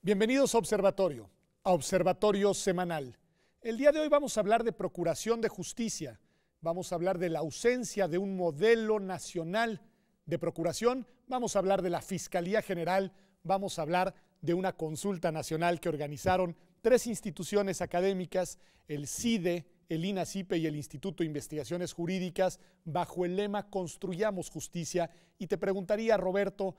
Bienvenidos a Observatorio Semanal. El día de hoy vamos a hablar de procuración de justicia, vamos a hablar de la ausencia de un modelo nacional de procuración, vamos a hablar de la Fiscalía General, vamos a hablar de una consulta nacional que organizaron 3 instituciones académicas, el CIDE, el INACIPE y el Instituto de Investigaciones Jurídicas, bajo el lema Construyamos Justicia. Y te preguntaría, Roberto,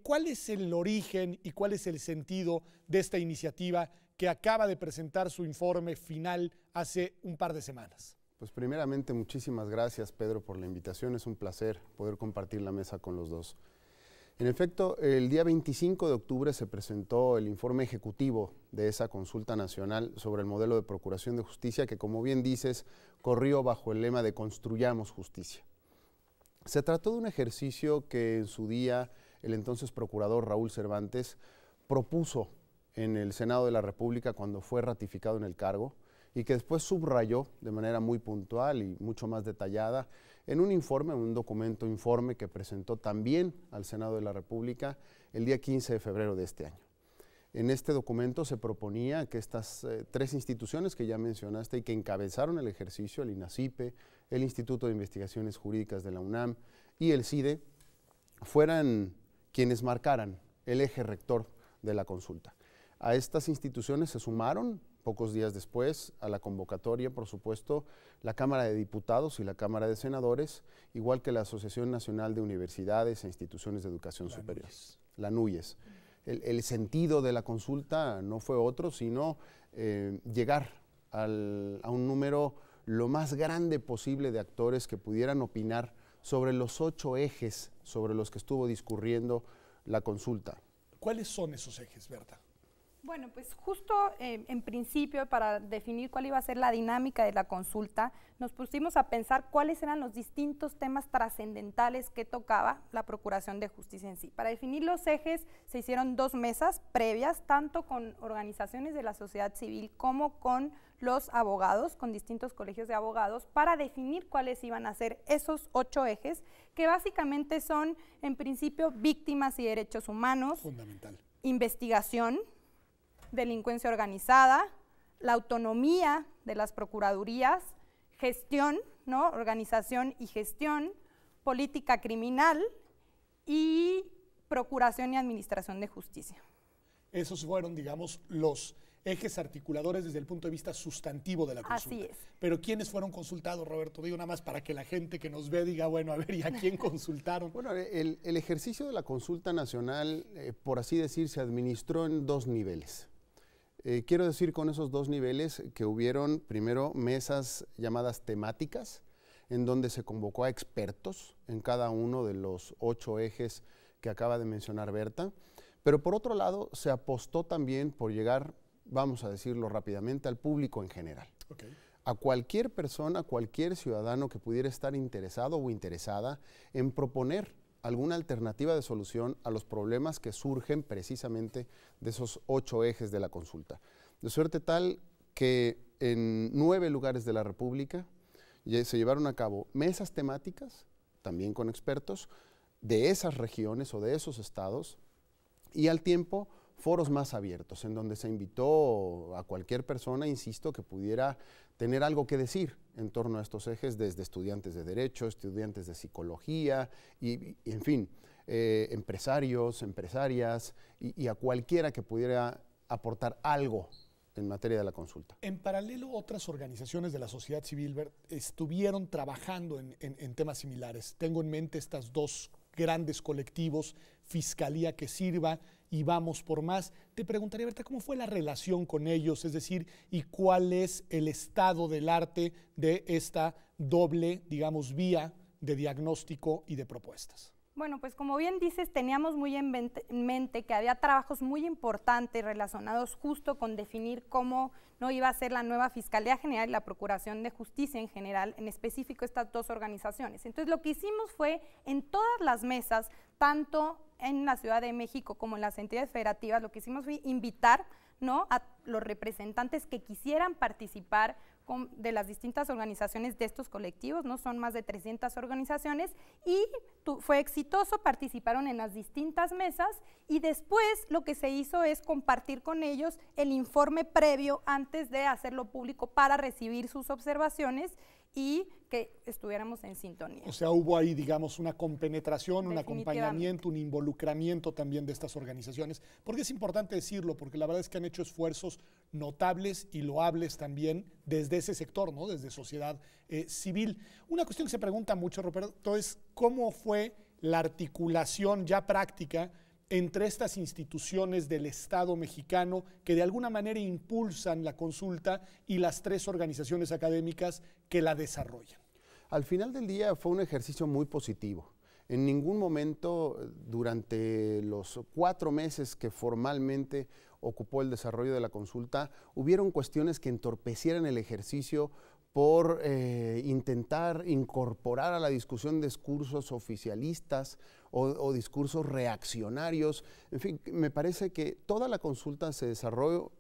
¿cuál es el origen y cuál es el sentido de esta iniciativa que acaba de presentar su informe final hace un par de semanas? Pues primeramente, muchísimas gracias, Pedro, por la invitación. Es un placer poder compartir la mesa con los dos. En efecto, el día 25 de octubre se presentó el informe ejecutivo de esa consulta nacional sobre el modelo de procuración de justicia que, como bien dices, corrió bajo el lema de Construyamos Justicia. Se trató de un ejercicio que en su día el entonces procurador Raúl Cervantes propuso en el Senado de la República cuando fue ratificado en el cargo y que después subrayó de manera muy puntual y mucho más detallada en un informe, un documento informe que presentó también al Senado de la República el día 15 de febrero de este año. En este documento se proponía que estas 3 instituciones que ya mencionaste y que encabezaron el ejercicio, el INACIPE, el Instituto de Investigaciones Jurídicas de la UNAM y el CIDE, fueran quienes marcaran el eje rector de la consulta. A estas instituciones se sumaron pocos días después a la convocatoria, por supuesto, la Cámara de Diputados y la Cámara de Senadores, igual que la Asociación Nacional de Universidades e Instituciones de Educación Superior, la NUYES. El sentido de la consulta no fue otro, sino llegar a un número lo más grande posible de actores que pudieran opinar sobre los 8 ejes sobre los que estuvo discurriendo la consulta. ¿Cuáles son esos ejes, Berta? Bueno, pues justo en principio, para definir cuál iba a ser la dinámica de la consulta, nos pusimos a pensar cuáles eran los distintos temas trascendentales que tocaba la Procuración de Justicia en sí. Para definir los ejes se hicieron 2 mesas previas, tanto con organizaciones de la sociedad civil como con los abogados, con distintos colegios de abogados, para definir cuáles iban a ser esos 8 ejes, que básicamente son, en principio, víctimas y derechos humanos, fundamental, investigación, delincuencia organizada, la autonomía de las procuradurías, gestión, ¿no? Organización y gestión, política criminal y procuración y administración de justicia. Esos fueron, digamos, los ejes articuladores desde el punto de vista sustantivo de la consulta. Así es. Pero ¿quiénes fueron consultados, Roberto? Digo nada más para que la gente que nos ve diga, bueno, a ver, ¿y a quién consultaron? Bueno, el ejercicio de la consulta nacional, por así decir, se administró en 2 niveles. Quiero decir con esos 2 niveles que hubieron primero mesas llamadas temáticas, en donde se convocó a expertos en cada uno de los 8 ejes que acaba de mencionar Berta, pero por otro lado se apostó también por llegar, vamos a decirlo rápidamente, al público en general. Okay. A cualquier persona, cualquier ciudadano que pudiera estar interesado o interesada en proponer alguna alternativa de solución a los problemas que surgen precisamente de esos 8 ejes de la consulta. De suerte tal que en 9 lugares de la República se llevaron a cabo mesas temáticas, también con expertos, de esas regiones o de esos estados, y al tiempo foros más abiertos, en donde se invitó a cualquier persona, insisto, que pudiera tener algo que decir en torno a estos ejes, desde estudiantes de Derecho, estudiantes de Psicología, y en fin, empresarios, empresarias, y a cualquiera que pudiera aportar algo en materia de la consulta. En paralelo, otras organizaciones de la sociedad civil estuvieron trabajando en temas similares. Tengo en mente estas 2 grandes colectivos, Fiscalía que Sirva y Vamos por Más. Te preguntaría, Berta, ¿cómo fue la relación con ellos? Es decir, ¿y cuál es el estado del arte de esta doble, digamos, vía de diagnóstico y de propuestas? Bueno, pues como bien dices, teníamos muy en mente que había trabajos muy importantes relacionados justo con definir cómo no iba a ser la nueva Fiscalía General y la Procuración de Justicia en general, en específico estas 2 organizaciones. Entonces lo que hicimos fue en todas las mesas, tanto en la Ciudad de México como en las entidades federativas, lo que hicimos fue invitar ¿no?, a los representantes que quisieran participar de las distintas organizaciones de estos colectivos, ¿no? Son más de 300 organizaciones y fue exitoso, participaron en las distintas mesas y después lo que se hizo es compartir con ellos el informe previo antes de hacerlo público para recibir sus observaciones y que estuviéramos en sintonía. O sea, hubo ahí, digamos, una compenetración, un acompañamiento, un involucramiento también de estas organizaciones, porque es importante decirlo, porque la verdad es que han hecho esfuerzos notables y loables también desde ese sector, ¿no?, desde sociedad civil. Una cuestión que se pregunta mucho, Roberto, es cómo fue la articulación ya práctica entre estas instituciones del Estado mexicano que de alguna manera impulsan la consulta y las 3 organizaciones académicas que la desarrollan. Al final del día fue un ejercicio muy positivo. En ningún momento durante los 4 meses que formalmente ocupó el desarrollo de la consulta, hubieron cuestiones que entorpecieran el ejercicio por intentar incorporar a la discusión discursos oficialistas o discursos reaccionarios. En fin, me parece que toda la consulta se desarrolló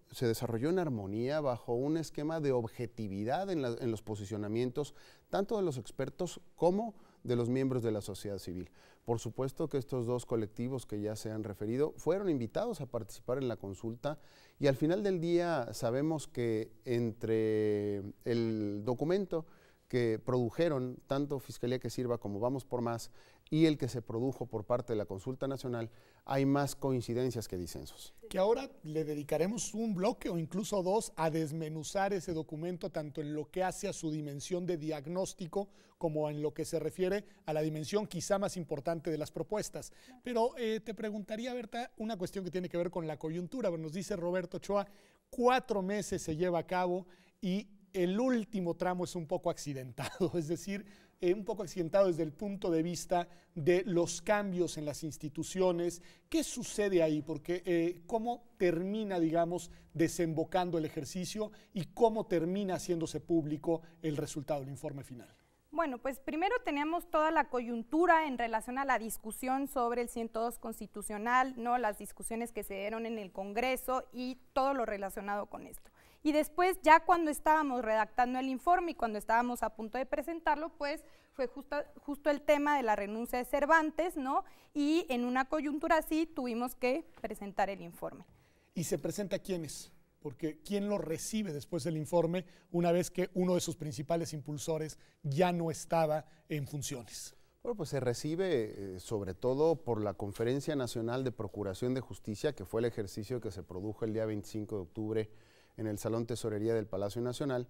en armonía bajo un esquema de objetividad en los posicionamientos, tanto de los expertos como de los miembros de la sociedad civil. Por supuesto que estos 2 colectivos que ya se han referido fueron invitados a participar en la consulta y al final del día sabemos que entre el documento que produjeron tanto Fiscalía que Sirva como Vamos por Más y el que se produjo por parte de la Consulta Nacional, hay más coincidencias que disensos. Que ahora le dedicaremos un bloque o incluso 2 a desmenuzar ese documento, tanto en lo que hace a su dimensión de diagnóstico como en lo que se refiere a la dimensión quizá más importante de las propuestas. Pero te preguntaría, Berta, una cuestión que tiene que ver con la coyuntura. Bueno, nos dice Roberto Ochoa, 4 meses se lleva a cabo y el último tramo es un poco accidentado, es decir, un poco accidentado desde el punto de vista de los cambios en las instituciones. ¿Qué sucede ahí? Porque cómo termina, digamos, desembocando el ejercicio y cómo termina haciéndose público el resultado del informe final. Bueno, pues primero teníamos toda la coyuntura en relación a la discusión sobre el 102 constitucional, ¿no?, las discusiones que se dieron en el Congreso y todo lo relacionado con esto. Y después, ya cuando estábamos redactando el informe y cuando estábamos a punto de presentarlo, pues fue justo el tema de la renuncia de Cervantes, ¿no? Y en una coyuntura así tuvimos que presentar el informe. ¿Y se presenta a quiénes? Porque ¿quién lo recibe después del informe una vez que uno de sus principales impulsores ya no estaba en funciones? Bueno, pues se recibe sobre todo por la Conferencia Nacional de Procuración de Justicia, que fue el ejercicio que se produjo el día 25 de octubre en el Salón Tesorería del Palacio Nacional.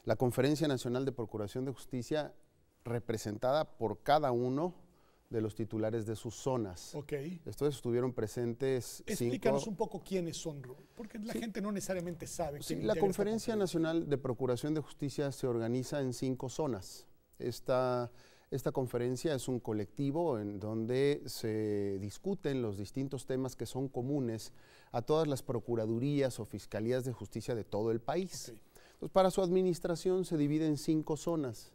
La Conferencia Nacional de Procuración de Justicia representada por cada uno de los titulares de sus zonas. Okay. Estos estuvieron presentes. Explícanos un poco quiénes son, porque la gente no necesariamente sabe. Sí, la Conferencia Nacional de Procuración de Justicia se organiza en 5 zonas. Esta conferencia es un colectivo en donde se discuten los distintos temas que son comunes a todas las procuradurías o fiscalías de justicia de todo el país. Okay. Entonces, para su administración se divide en 5 zonas.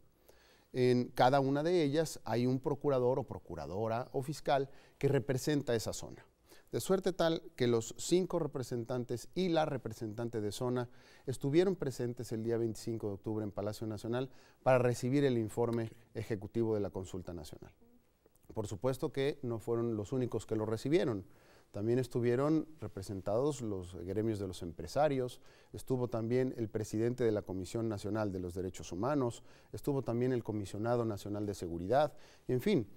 En cada una de ellas hay un procurador o procuradora o fiscal que representa esa zona. De suerte tal que los 5 representantes y la representante de zona estuvieron presentes el día 25 de octubre en Palacio Nacional para recibir el informe ejecutivo de la Consulta Nacional. Por supuesto que no fueron los únicos que lo recibieron. También estuvieron representados los gremios de los empresarios, estuvo también el presidente de la Comisión Nacional de los Derechos Humanos, estuvo también el Comisionado Nacional de Seguridad, y en fin,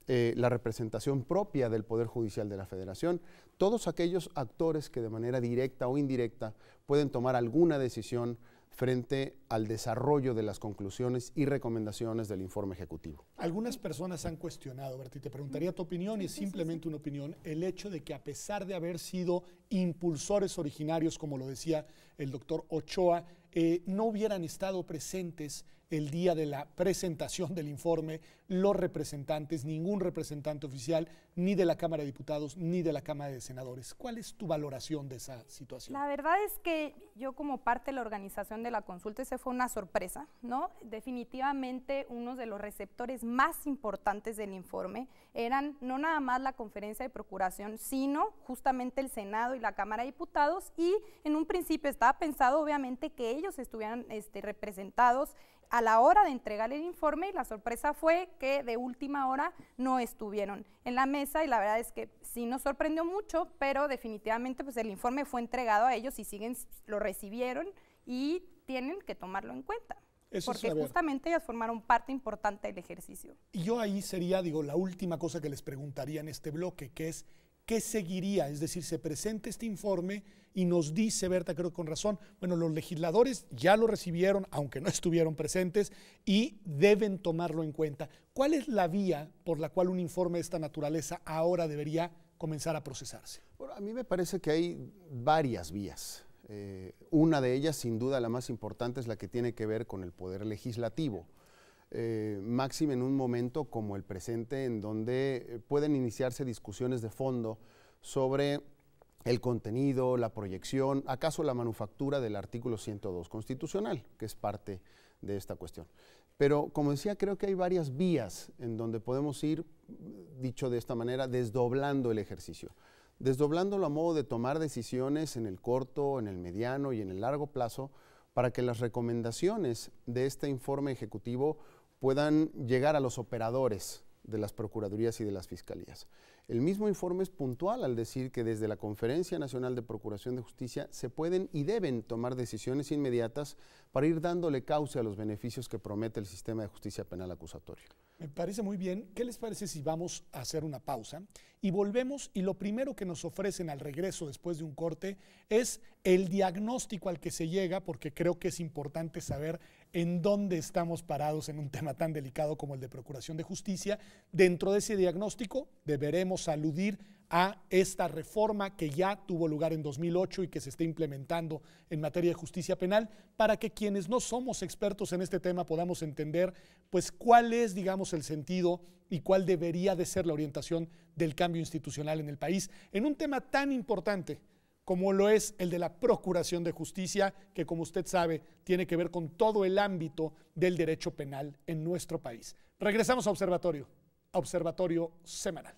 la representación propia del Poder Judicial de la Federación, todos aquellos actores que de manera directa o indirecta pueden tomar alguna decisión frente al desarrollo de las conclusiones y recomendaciones del informe ejecutivo. Algunas personas han cuestionado, Berta, te preguntaría tu opinión, y es simplemente una opinión, el hecho de que a pesar de haber sido impulsores originarios, como lo decía el doctor Ochoa, no hubieran estado presentes el día de la presentación del informe los representantes, ningún representante oficial, ni de la Cámara de Diputados, ni de la Cámara de Senadores. ¿Cuál es tu valoración de esa situación? La verdad es que yo, como parte de la organización de la consulta, ese fue una sorpresa, ¿no? Definitivamente uno de los receptores más importantes del informe eran no nada más la conferencia de procuración, sino justamente el Senado y la Cámara de Diputados, y en un principio estaba pensado obviamente que ellos estuvieran representados a la hora de entregar el informe, y la sorpresa fue que de última hora no estuvieron en la mesa, y la verdad es que sí nos sorprendió mucho, pero definitivamente pues el informe fue entregado a ellos y lo recibieron y tienen que tomarlo en cuenta. Eso porque es justamente ellas formaron parte importante del ejercicio. Y yo ahí sería, la última cosa que les preguntaría en este bloque, que es, ¿qué seguiría? Es decir, se presenta este informe y nos dice, Berta, creo que con razón, bueno, los legisladores ya lo recibieron, aunque no estuvieron presentes, y deben tomarlo en cuenta. ¿Cuál es la vía por la cual un informe de esta naturaleza ahora debería comenzar a procesarse? Bueno, a mí me parece que hay varias vías. Una de ellas, sin duda la más importante, es la que tiene que ver con el poder legislativo. Máxime en un momento como el presente, en donde pueden iniciarse discusiones de fondo sobre el contenido, la proyección, acaso la manufactura del artículo 102 constitucional, que es parte de esta cuestión. Pero, como decía, creo que hay varias vías en donde podemos ir, dicho de esta manera, desdoblando el ejercicio. Desdoblándolo a modo de tomar decisiones en el corto, en el mediano y en el largo plazo, para que las recomendaciones de este informe ejecutivo puedan llegar a los operadores de las procuradurías y de las fiscalías. El mismo informe es puntual al decir que desde la Conferencia Nacional de Procuración de Justicia se pueden y deben tomar decisiones inmediatas para ir dándole cauce a los beneficios que promete el sistema de justicia penal acusatorio. Me parece muy bien. ¿Qué les parece si vamos a hacer una pausa y volvemos? Y lo primero que nos ofrecen al regreso después de un corte es el diagnóstico al que se llega, porque creo que es importante saber en dónde estamos parados en un tema tan delicado como el de Procuración de Justicia. Dentro de ese diagnóstico deberemos aludir a esta reforma que ya tuvo lugar en 2008 y que se está implementando en materia de justicia penal, para que quienes no somos expertos en este tema podamos entender pues cuál es, digamos, el sentido y cuál debería de ser la orientación del cambio institucional en el país en un tema tan importante como lo es el de la Procuración de Justicia, que, como usted sabe, tiene que ver con todo el ámbito del derecho penal en nuestro país. Regresamos a Observatorio Semanal.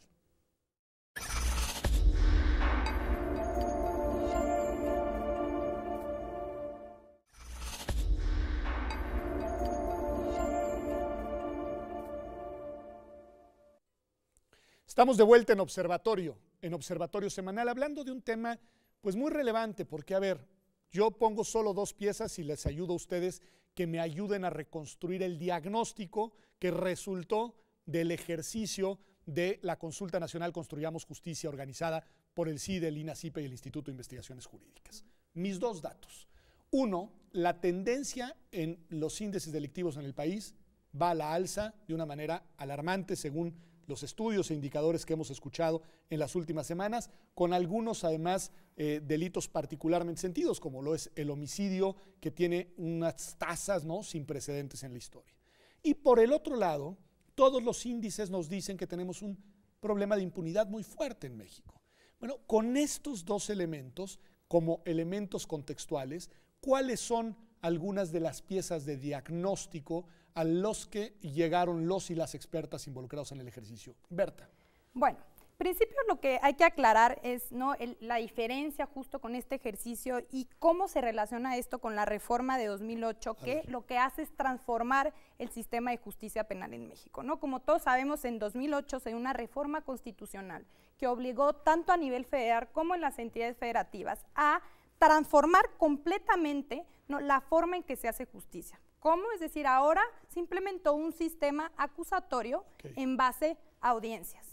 Estamos de vuelta en Observatorio Semanal, hablando de un tema pues muy relevante, porque, a ver, yo pongo solo dos piezas y les ayudo a ustedes que me ayuden a reconstruir el diagnóstico que resultó del ejercicio de la Consulta Nacional Construyamos Justicia, organizada por el CIDE, el INACIPE y el Instituto de Investigaciones Jurídicas. Mis dos datos. Uno, la tendencia en los índices delictivos en el país va a la alza de una manera alarmante, según los estudios e indicadores que hemos escuchado en las últimas semanas, con algunos además delitos particularmente sentidos, como lo es el homicidio, que tiene unas tasas, ¿no?, sin precedentes en la historia. Y por el otro lado, todos los índices nos dicen que tenemos un problema de impunidad muy fuerte en México. Bueno, con estos dos elementos, como elementos contextuales, ¿cuáles son algunas de las piezas de diagnóstico a los que llegaron los y las expertas involucrados en el ejercicio? Berta. Bueno, en principio lo que hay que aclarar es, ¿no?, la diferencia justo con este ejercicio y cómo se relaciona esto con la reforma de 2008, que lo que hace es transformar el sistema de justicia penal en México, ¿no? Como todos sabemos, en 2008 se dio una reforma constitucional que obligó tanto a nivel federal como en las entidades federativas a transformar completamente, ¿no?, la forma en que se hace justicia. ¿Cómo? Es decir, ahora se implementó un sistema acusatorio en base a audiencias.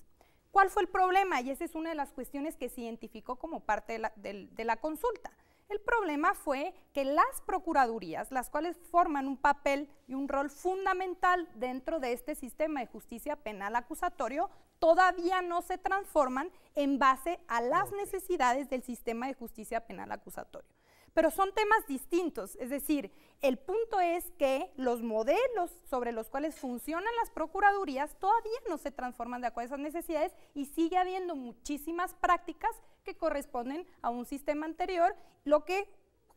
¿Cuál fue el problema? Y esa es una de las cuestiones que se identificó como parte de la consulta. El problema fue que las procuradurías, las cuales forman un papel y un rol fundamental dentro de este sistema de justicia penal acusatorio, todavía no se transforman en base a las necesidades del sistema de justicia penal acusatorio. Pero son temas distintos, es decir, el punto es que los modelos sobre los cuales funcionan las procuradurías todavía no se transforman de acuerdo a esas necesidades y sigue habiendo muchísimas prácticas que corresponden a un sistema anterior, lo que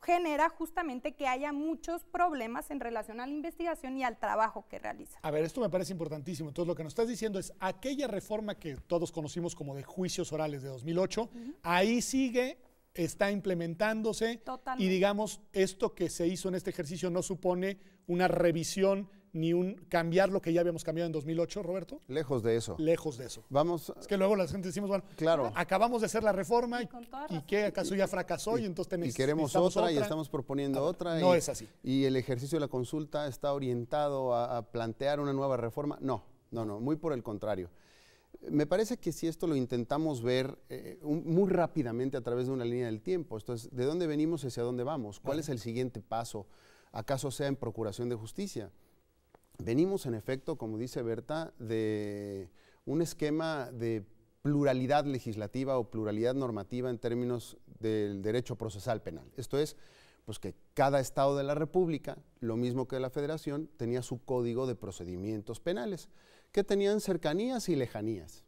genera justamente que haya muchos problemas en relación a la investigación y al trabajo que realiza. A ver, esto me parece importantísimo. Entonces, lo que nos estás diciendo es aquella reforma que todos conocimos como de juicios orales de 2008, ahí sigue, está implementándose. Totalmente. Y digamos, esto que se hizo en este ejercicio no supone una revisión ni un cambiar lo que ya habíamos cambiado en 2008, Roberto. Lejos de eso. Lejos de eso. Vamos. Es que luego la gente decimos, bueno, Claro. acabamos de hacer la reforma y razón. ¿qué? ¿Acaso ya fracasó? Y entonces Y queremos otra y estamos proponiendo otra. No es así. Y el ejercicio de la consulta está orientado a plantear una nueva reforma. No, muy por el contrario. Me parece que si esto lo intentamos ver muy rápidamente a través de una línea del tiempo, esto es, ¿de dónde venimos y hacia dónde vamos? ¿Cuál es el siguiente paso? ¿Acaso sea en procuración de justicia? Venimos, en efecto, como dice Berta, de un esquema de pluralidad legislativa o pluralidad normativa en términos del derecho procesal penal. Esto es, pues que cada estado de la República, lo mismo que la Federación, tenía su código de procedimientos penales, que tenían cercanías y lejanías.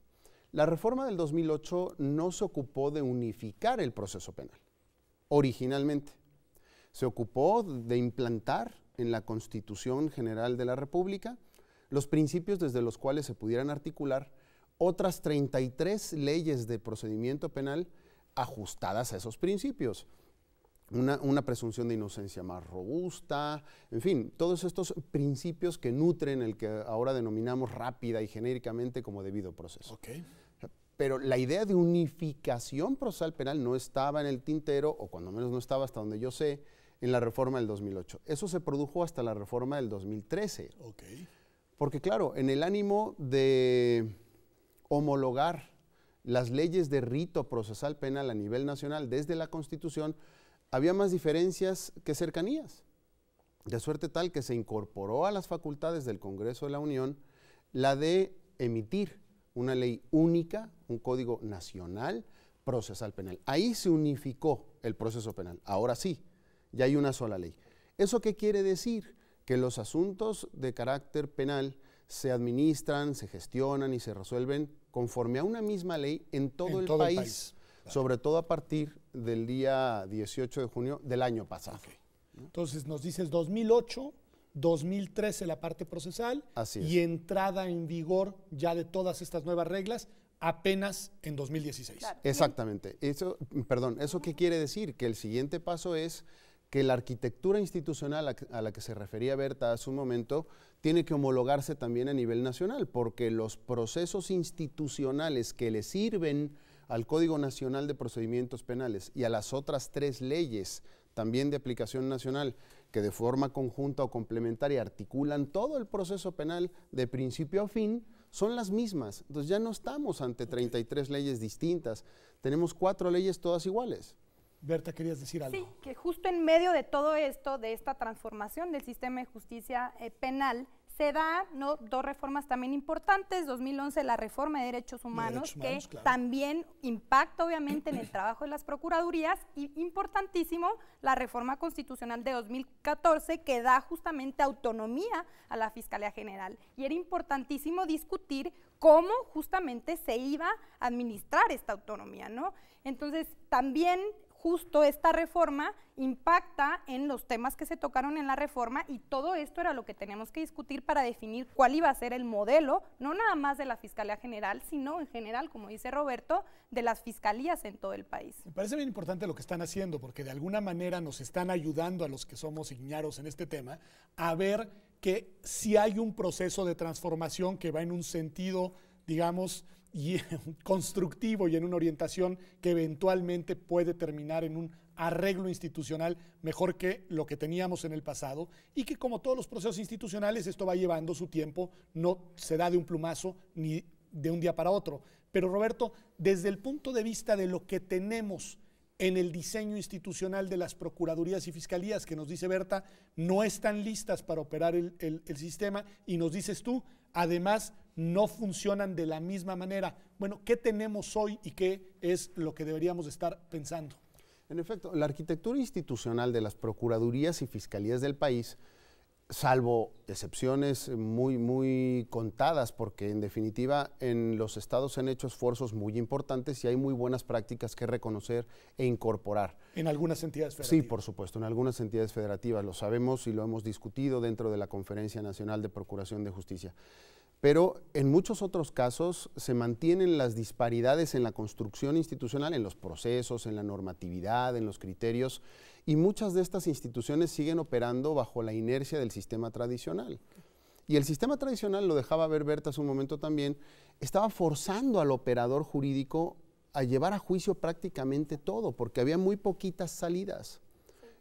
La reforma del 2008 no se ocupó de unificar el proceso penal, originalmente. Se ocupó de implantar en la Constitución General de la República los principios desde los cuales se pudieran articular otras 33 leyes de procedimiento penal ajustadas a esos principios. Una presunción de inocencia más robusta, en fin, todos estos principios que nutren el que ahora denominamos rápida y genéricamente como debido proceso. Okay. Pero la idea de unificación procesal penal no estaba en el tintero, o cuando menos no estaba hasta donde yo sé, en la reforma del 2008. Eso se produjo hasta la reforma del 2013. Okay. Porque claro, en el ánimo de homologar las leyes de rito procesal penal a nivel nacional desde la Constitución, había más diferencias que cercanías, de suerte tal que se incorporó a las facultades del Congreso de la Unión la de emitir una ley única, un código nacional procesal penal. Ahí se unificó el proceso penal, ahora sí, ya hay una sola ley. ¿Eso qué quiere decir? Que los asuntos de carácter penal se administran, se gestionan y se resuelven conforme a una misma ley en todo el país. Sobre todo a partir del día 18 de junio del año pasado. Okay. Entonces nos dices 2008, 2013 la parte procesal. Así es. Y entrada en vigor ya de todas estas nuevas reglas apenas en 2016. Claro. Exactamente. ¿Eso qué quiere decir? Que el siguiente paso es que la arquitectura institucional a la que se refería Berta hace un momento tiene que homologarse también a nivel nacional, porque los procesos institucionales que le sirven al Código Nacional de Procedimientos Penales y a las otras 3 leyes también de aplicación nacional que de forma conjunta o complementaria articulan todo el proceso penal de principio a fin, son las mismas. Entonces ya no estamos ante 33 leyes distintas, tenemos 4 leyes todas iguales. Berta, ¿querías decir algo? Sí, que justo en medio de todo esto, de esta transformación del sistema de justicia penal, se da dos reformas también importantes. 2011, la reforma de derechos humanos, que claro, también impacta obviamente en el trabajo de las procuradurías, y importantísimo, la reforma constitucional de 2014, que da justamente autonomía a la Fiscalía General. Y era importantísimo discutir cómo justamente se iba a administrar esta autonomía, ¿no? Entonces, también justo esta reforma impacta en los temas que se tocaron en la reforma, y todo esto era lo que teníamos que discutir para definir cuál iba a ser el modelo, no nada más de la Fiscalía General, sino en general, como dice Roberto, de las fiscalías en todo el país. Me parece bien importante lo que están haciendo, porque de alguna manera nos están ayudando a los que somos ignaros en este tema a ver que si hay un proceso de transformación que va en un sentido, digamos, y constructivo y en una orientación que eventualmente puede terminar en un arreglo institucional mejor que lo que teníamos en el pasado, y que como todos los procesos institucionales esto va llevando su tiempo, no se da de un plumazo ni de un día para otro. Pero Roberto, desde el punto de vista de lo que tenemos en el diseño institucional de las procuradurías y fiscalías, que nos dice Berta, no están listas para operar el sistema, y nos dices tú, además, no funcionan de la misma manera. Bueno, ¿qué tenemos hoy y qué es lo que deberíamos estar pensando? En efecto, la arquitectura institucional de las procuradurías y fiscalías del país, salvo excepciones muy contadas, porque en definitiva en los estados se han hecho esfuerzos muy importantes y hay muy buenas prácticas que reconocer e incorporar. En algunas entidades federativas. Sí, por supuesto, en algunas entidades federativas, lo sabemos y lo hemos discutido dentro de la Conferencia Nacional de Procuración de Justicia. Pero en muchos otros casos se mantienen las disparidades en la construcción institucional, en los procesos, en la normatividad, en los criterios, y muchas de estas instituciones siguen operando bajo la inercia del sistema tradicional. Y el sistema tradicional, lo dejaba ver Berta hace un momento también, estaba forzando al operador jurídico a llevar a juicio prácticamente todo, porque había muy poquitas salidas.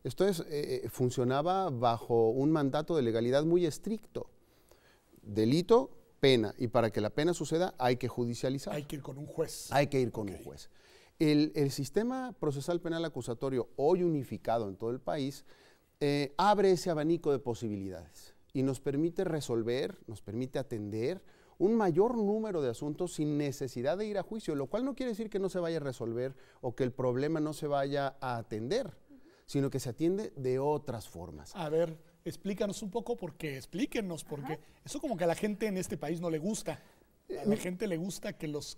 Esto es, funcionaba bajo un mandato de legalidad muy estricto. Delito, pena, y para que la pena suceda hay que judicializar. Hay que ir con un juez. Hay que ir con un juez. El sistema procesal penal acusatorio, hoy unificado en todo el país, abre ese abanico de posibilidades y nos permite resolver, nos permite atender un mayor número de asuntos sin necesidad de ir a juicio, lo cual no quiere decir que no se vaya a resolver o que el problema no se vaya a atender, sino que se atiende de otras formas. A ver, explíquenos un poco, porque eso como que a la gente en este país no le gusta. A la gente le gusta que los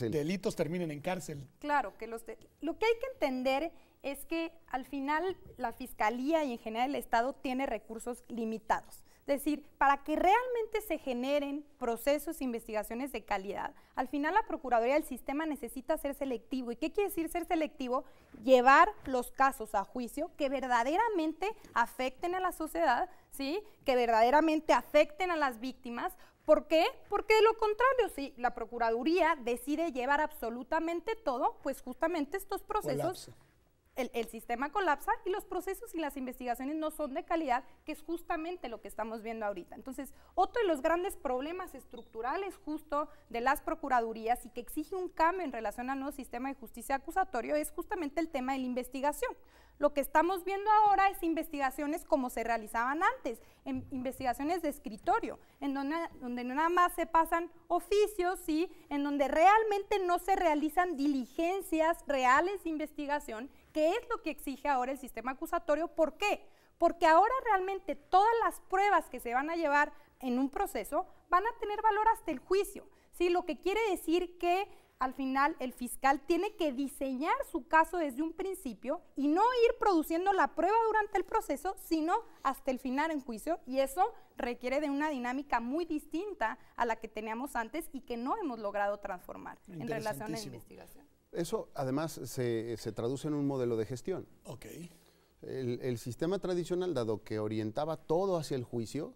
delitos terminen en cárcel. Claro, que lo que hay que entender es que al final la Fiscalía y en general el Estado tiene recursos limitados. Es decir, para que realmente se generen procesos e investigaciones de calidad, al final la Procuraduría del Sistema necesita ser selectivo. ¿Y qué quiere decir ser selectivo? Llevar los casos a juicio que verdaderamente afecten a la sociedad, ¿sí? Que verdaderamente afecten a las víctimas. ¿Por qué? Porque de lo contrario, si la Procuraduría decide llevar absolutamente todo, pues justamente estos procesos, el sistema colapsa y los procesos y las investigaciones no son de calidad, que es justamente lo que estamos viendo ahorita. Entonces, otro de los grandes problemas estructurales justo de las procuradurías y que exige un cambio en relación al nuevo sistema de justicia acusatorio es justamente el tema de la investigación. Lo que estamos viendo ahora es investigaciones como se realizaban antes, investigaciones de escritorio, en donde nada más se pasan oficios, ¿sí? En donde realmente no se realizan diligencias reales de investigación, que es lo que exige ahora el sistema acusatorio. ¿Por qué? Porque ahora realmente todas las pruebas que se van a llevar en un proceso van a tener valor hasta el juicio, ¿sí? Lo que quiere decir que al final el fiscal tiene que diseñar su caso desde un principio y no ir produciendo la prueba durante el proceso, sino hasta el final en juicio, y eso requiere de una dinámica muy distinta a la que teníamos antes y que no hemos logrado transformar en relación a la investigación. Eso además se traduce en un modelo de gestión. Okay. El sistema tradicional, dado que orientaba todo hacia el juicio,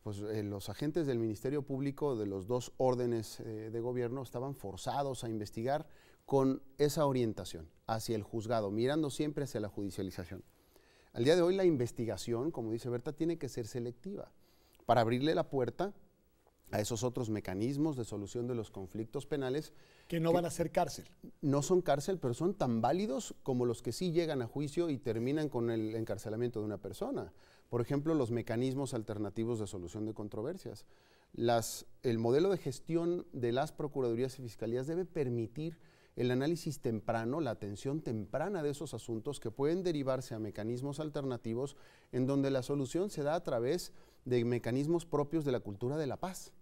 pues los agentes del Ministerio Público de los dos órdenes de gobierno estaban forzados a investigar con esa orientación hacia el juzgado, mirando siempre hacia la judicialización. Al día de hoy la investigación, como dice Berta, tiene que ser selectiva para abrirle la puerta a esos otros mecanismos de solución de los conflictos penales. Que no van a ser cárcel. No son cárcel, pero son tan válidos como los que sí llegan a juicio y terminan con el encarcelamiento de una persona. Por ejemplo, los mecanismos alternativos de solución de controversias. El modelo de gestión de las procuradurías y fiscalías debe permitir el análisis temprano, la atención temprana de esos asuntos que pueden derivarse a mecanismos alternativos en donde la solución se da a través de mecanismos propios de la cultura de la paz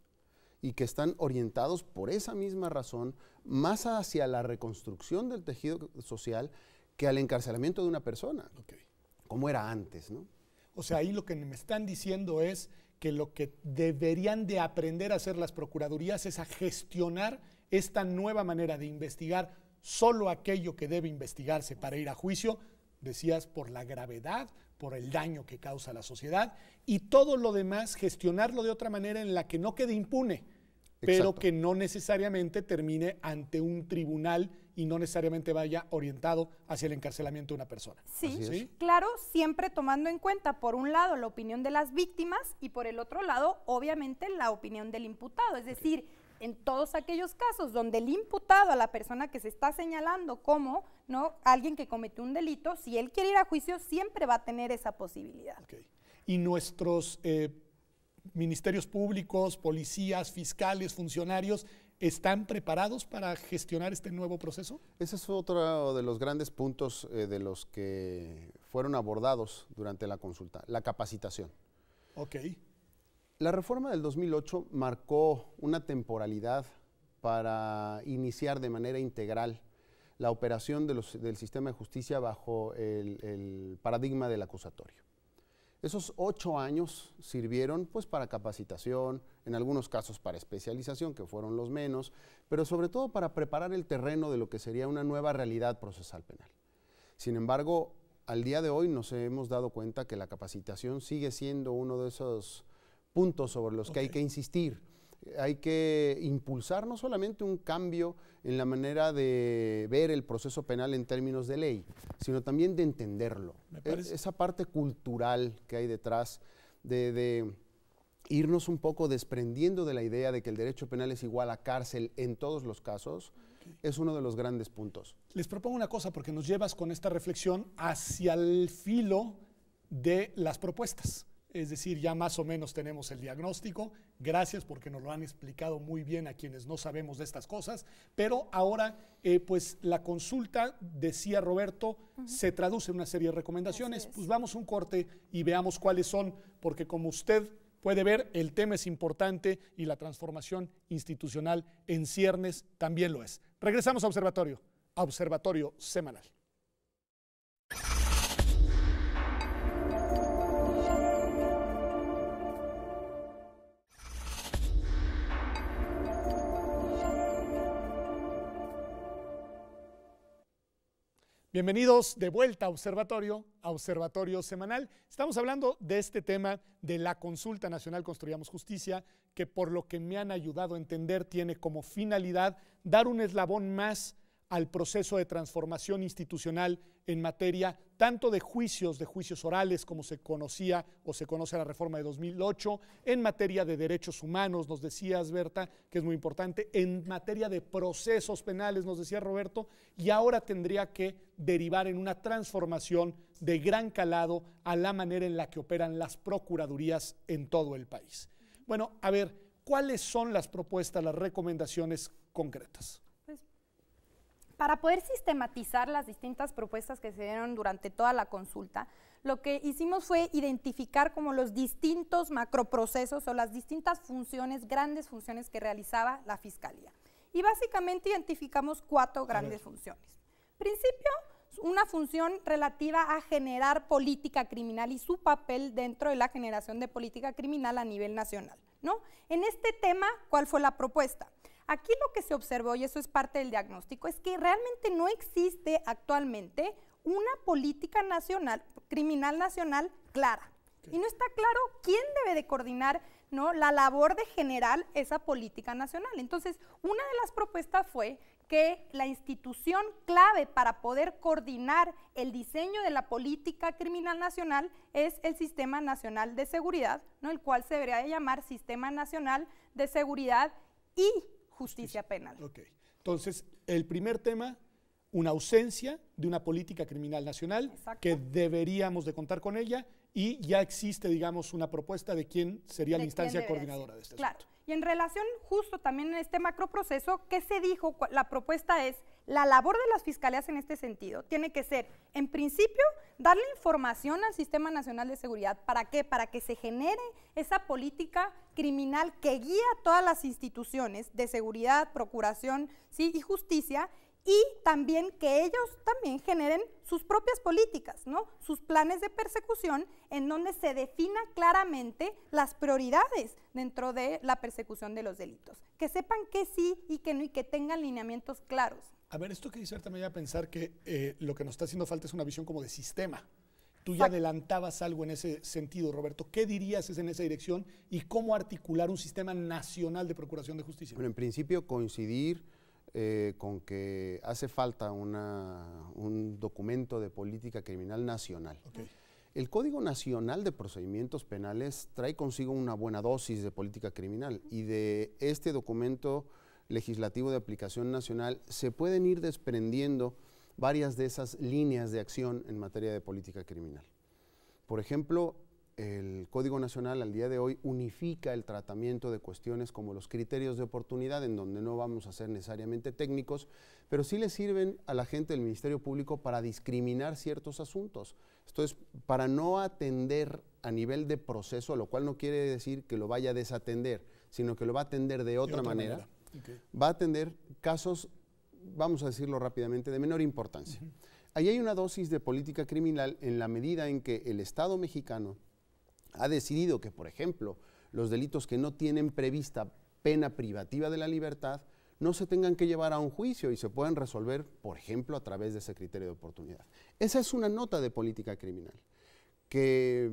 y que están orientados por esa misma razón más hacia la reconstrucción del tejido social que al encarcelamiento de una persona, como era antes, ¿no? O sea, ahí lo que me están diciendo es que lo que deberían de aprender a hacer las procuradurías es a gestionar esta nueva manera de investigar solo aquello que debe investigarse para ir a juicio, decías, por la gravedad, por el daño que causa a la sociedad, y todo lo demás gestionarlo de otra manera en la que no quede impune, pero Exacto. que no necesariamente termine ante un tribunal y no necesariamente vaya orientado hacia el encarcelamiento de una persona. Sí, claro, siempre tomando en cuenta, por un lado, la opinión de las víctimas y por el otro lado, obviamente, la opinión del imputado. Es decir, en todos aquellos casos donde el imputado, a la persona que se está señalando como alguien que cometió un delito, si él quiere ir a juicio, siempre va a tener esa posibilidad. Y nuestros ministerios públicos, policías, fiscales, funcionarios, ¿Están preparados para gestionar este nuevo proceso? Ese es otro de los grandes puntos de los que fueron abordados durante la consulta, la capacitación. Ok. La reforma del 2008 marcó una temporalidad para iniciar de manera integral la operación del sistema de justicia bajo el paradigma del acusatorio. Esos 8 años sirvieron pues para capacitación, en algunos casos para especialización, que fueron los menos, pero sobre todo para preparar el terreno de lo que sería una nueva realidad procesal penal. Sin embargo, al día de hoy nos hemos dado cuenta que la capacitación sigue siendo uno de esos puntos sobre los que hay que insistir. Hay que impulsar no solamente un cambio en la manera de ver el proceso penal en términos de ley, sino también de entenderlo. Esa parte cultural que hay detrás de irnos un poco desprendiendo de la idea de que el derecho penal es igual a cárcel en todos los casos, es uno de los grandes puntos. Les propongo una cosa, porque nos llevas con esta reflexión hacia el filo de las propuestas. Es decir, ya más o menos tenemos el diagnóstico. Gracias porque nos lo han explicado muy bien a quienes no sabemos de estas cosas. Pero ahora, pues la consulta, decía Roberto, se traduce en una serie de recomendaciones. Pues vamos a un corte y veamos cuáles son, porque como usted puede ver, el tema es importante y la transformación institucional en ciernes también lo es. Regresamos a Observatorio Semanal. Bienvenidos de vuelta a Observatorio Semanal. Estamos hablando de este tema de la Consulta Nacional Construyamos Justicia, que por lo que me han ayudado a entender tiene como finalidad dar un eslabón más al proceso de transformación institucional en materia tanto de juicios orales como se conocía o se conoce la reforma de 2008, en materia de derechos humanos, nos decías Berta, que es muy importante, en materia de procesos penales, nos decía Roberto, y ahora tendría que derivar en una transformación de gran calado a la manera en la que operan las procuradurías en todo el país. Bueno, a ver, ¿cuáles son las propuestas, las recomendaciones concretas? Para poder sistematizar las distintas propuestas que se dieron durante toda la consulta, lo que hicimos fue identificar como los distintos macroprocesos o las distintas funciones, grandes funciones que realizaba la Fiscalía. Y básicamente identificamos 4 grandes funciones. Principio, una función relativa a generar política criminal y su papel dentro de la generación de política criminal a nivel nacional, ¿no? En este tema, ¿cuál fue la propuesta? Aquí lo que se observó, y eso es parte del diagnóstico, es que realmente no existe actualmente una política nacional, criminal nacional clara. Y no está claro quién debe de coordinar, ¿no?, la labor de generar esa política nacional. Entonces, una de las propuestas fue que la institución clave para poder coordinar el diseño de la política criminal nacional es el Sistema Nacional de Seguridad, ¿no?, el cual se debería de llamar Sistema Nacional de Seguridad y Justicia Penal. Ok, entonces el primer tema, una ausencia de una política criminal nacional. Exacto. Que deberíamos de contar con ella y ya existe, digamos, una propuesta de quién sería la instancia coordinadora de este asunto. Claro, y en relación justo también en este macroproceso, ¿qué se dijo? La propuesta es, la labor de las fiscalías en este sentido tiene que ser, en principio, darle información al Sistema Nacional de Seguridad. ¿Para qué? Para que se genere esa política criminal que guía a todas las instituciones de seguridad, procuración, ¿sí?, y justicia, y también que ellos también generen sus propias políticas, ¿no?, sus planes de persecución en donde se defina claramente las prioridades dentro de la persecución de los delitos, que sepan que sí y que no y que tengan lineamientos claros. A ver, esto que dice ahorita me lleva a pensar que lo que nos está haciendo falta es una visión como de sistema. Tú ya adelantabas algo en ese sentido, Roberto. ¿Qué dirías en esa dirección y cómo articular un sistema nacional de procuración de justicia? Bueno, en principio coincidir con que hace falta un documento de política criminal nacional. Okay. El Código Nacional de Procedimientos Penales trae consigo una buena dosis de política criminal y de este documento legislativo de aplicación nacional se pueden ir desprendiendo varias de esas líneas de acción en materia de política criminal. Por ejemplo, el Código Nacional al día de hoy unifica el tratamiento de cuestiones como los criterios de oportunidad, en donde no vamos a ser necesariamente técnicos, pero sí le sirven a la gente del Ministerio Público para discriminar ciertos asuntos. Esto es para no atender a nivel de proceso, lo cual no quiere decir que lo vaya a desatender, sino que lo va a atender de otra manera. Okay. Va a atender casos, vamos a decirlo rápidamente, de menor importancia. Ahí hay una dosis de política criminal en la medida en que el Estado mexicano ha decidido que, por ejemplo, los delitos que no tienen prevista pena privativa de la libertad no se tengan que llevar a un juicio y se puedan resolver, por ejemplo, a través de ese criterio de oportunidad. Esa es una nota de política criminal que,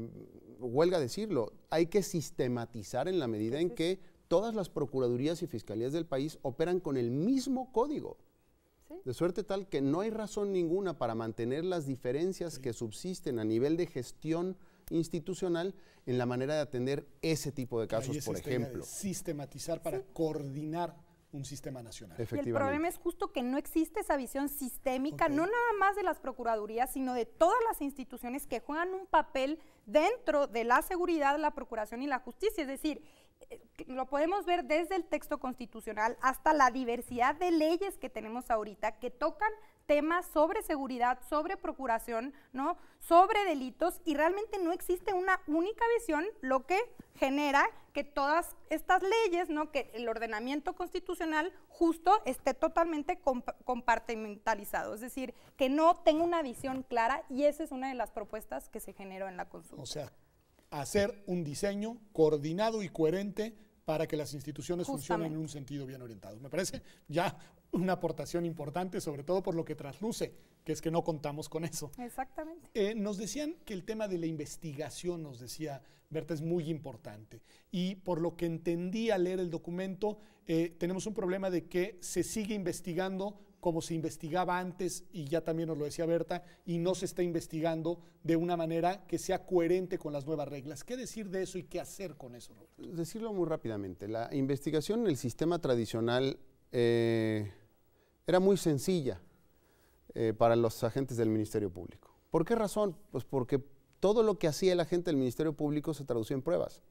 huelga decirlo, hay que sistematizar en la medida en que todas las procuradurías y fiscalías del país operan con el mismo código. De suerte tal que no hay razón ninguna para mantener las diferencias que subsisten a nivel de gestión institucional en la manera de atender ese tipo de casos, por ejemplo. Sistematizar para coordinar un sistema nacional. Y el problema es justo que no existe esa visión sistémica, no nada más de las procuradurías, sino de todas las instituciones que juegan un papel dentro de la seguridad, la procuración y la justicia. Es decir, lo podemos ver desde el texto constitucional hasta la diversidad de leyes que tenemos ahorita que tocan temas sobre seguridad, sobre procuración, ¿no? Sobre delitos, y realmente no existe una única visión, lo que genera que todas estas leyes, ¿no? Que el ordenamiento constitucional justo esté totalmente compartimentalizado, es decir, que no tenga una visión clara, y esa es una de las propuestas que se generó en la consulta. O sea, hacer un diseño coordinado y coherente para que las instituciones funcionen en un sentido bien orientado. Me parece ya una aportación importante, sobre todo por lo que trasluce, que es que no contamos con eso. Exactamente. Nos decían que el tema de la investigación, nos decía Berta, es muy importante. Y por lo que entendí al leer el documento, tenemos un problema de que se sigue investigando como se investigaba antes, y ya también nos lo decía Berta, y no se está investigando de una manera que sea coherente con las nuevas reglas. ¿Qué decir de eso y qué hacer con eso, Roberto? Decirlo muy rápidamente. La investigación en el sistema tradicional era muy sencilla para los agentes del Ministerio Público. ¿Por qué razón? Pues porque todo lo que hacía el agente del Ministerio Público se traducía en pruebas.